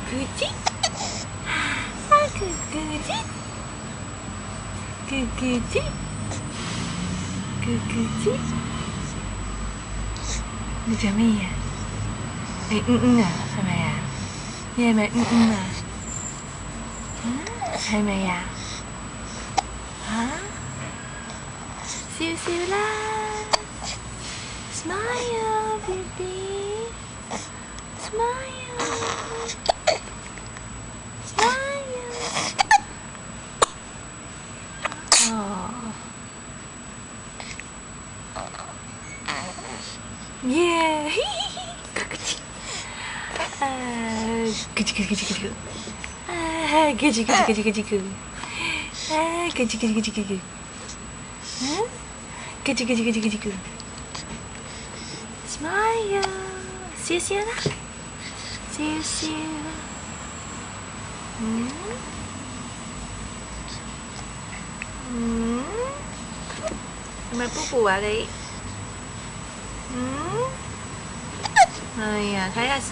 咕叽，咕咕叽，咕咕叽，咕咕叽。你做咩呀？你啊，係咪啊？你係咪啊？係咪呀？笑笑啦 ，smile baby，smile，smile，哦，耶，嘿嘿嘿，咕叽咕叽咕叽咕叽，咕叽咕叽咕叽咕叽咕，咕叽咕叽咕叽咕叽，咕叽咕叽咕叽咕叽咕 ，smile，笑笑啦，笑笑，係咪布布啊你？哎呀，睇下先。